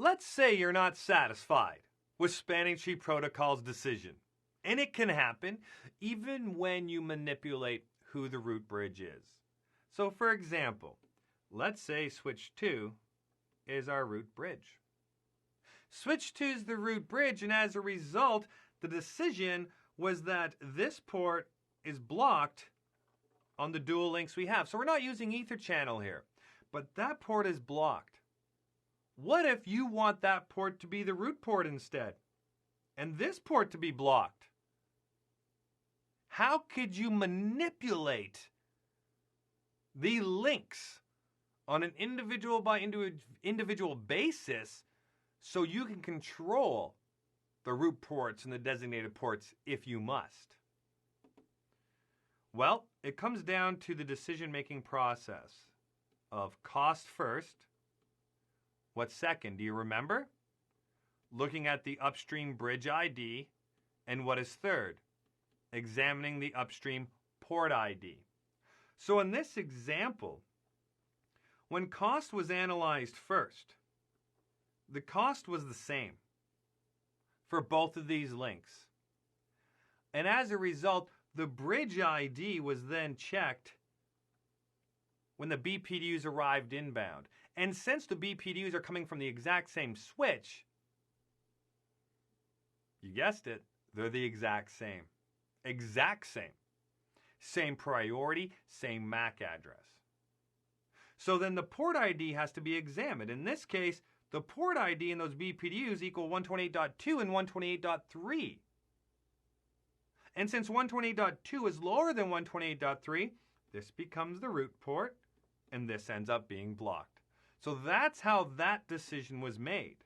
Let's say you're not satisfied with spanning tree protocol's decision. And it can happen even when you manipulate who the root bridge is. So for example, let's say switch 2 is our root bridge. Switch 2 is the root bridge, and as a result, the decision was that this port is blocked on the dual links we have. So we're not using ether channel here, but that port is blocked. What if you want that port to be the root port instead, and this port to be blocked? How could you manipulate the links on an individual by individual basis so you can control the root ports and the designated ports if you must? Well, it comes down to the decision-making process of cost first. What's second? Do you remember? Looking at the upstream bridge ID. And what is third? Examining the upstream port ID. So in this example, when cost was analyzed first, the cost was the same for both of these links. And as a result, the bridge ID was then checked when the BPDUs arrived inbound. And since the BPDUs are coming from the exact same switch, you guessed it, they're the exact same. Exact same. Same priority, same MAC address. So then the port ID has to be examined. In this case, the port ID in those BPDUs equal 128.2 and 128.3. And since 128.2 is lower than 128.3, this becomes the root port, and this ends up being blocked. So that's how that decision was made.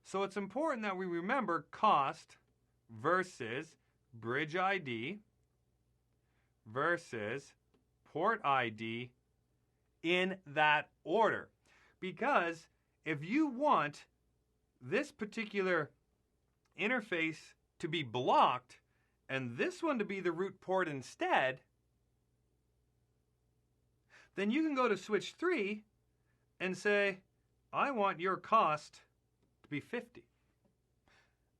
So it's important that we remember cost versus bridge ID versus port ID in that order. Because if you want this particular interface to be blocked and this one to be the root port instead, then you can go to switch 3 and say, I want your cost to be 50.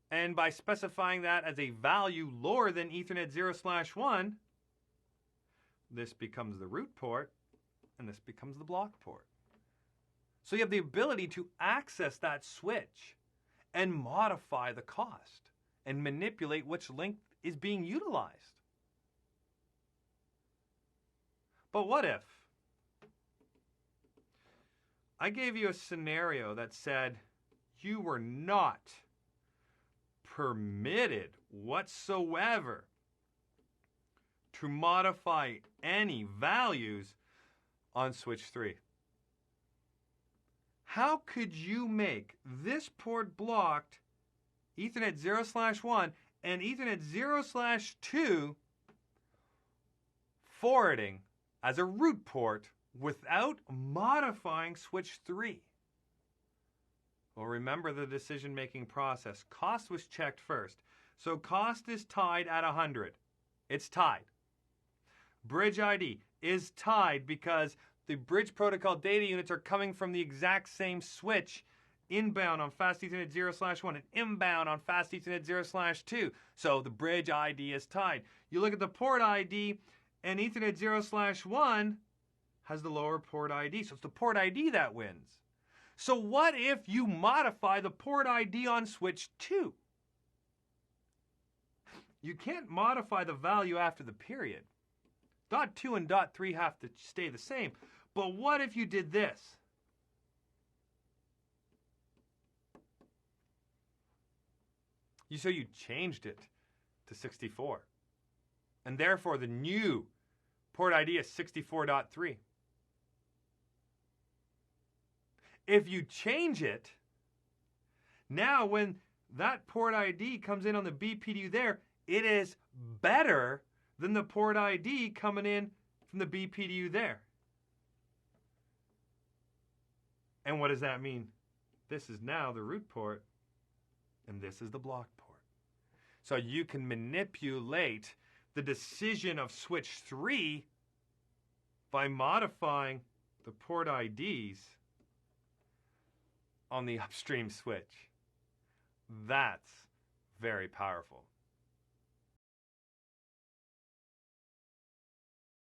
And by specifying that as a value lower than Ethernet 0/1, this becomes the root port and this becomes the block port. So you have the ability to access that switch and modify the cost and manipulate which link is being utilized. But what if I gave you a scenario that said you were not permitted whatsoever to modify any values on switch 3? How could you make this port blocked Ethernet 0/1 and Ethernet 0/2 forwarding as a root port without modifying switch 3? Well, remember the decision-making process. Cost was checked first. So cost is tied at 100. It's tied. Bridge ID is tied because the bridge protocol data units are coming from the exact same switch inbound on fast Ethernet 0/1 and inbound on fast Ethernet 0/2. So the bridge ID is tied. You look at the port ID, and Ethernet 0/1 has the lower port ID. So it's the port ID that wins. So what if you modify the port ID on switch 2? You can't modify the value after the period. Dot 2 and dot 3 have to stay the same. But what if you did this? So you changed it to 64. And therefore the new port ID is 64.3. If you change it, now when that port ID comes in on the BPDU there, it is better than the port ID coming in from the BPDU there. And what does that mean? This is now the root port, and this is the block port. So you can manipulate the decision of switch 3 by modifying the port IDs on the upstream switch. That's very powerful.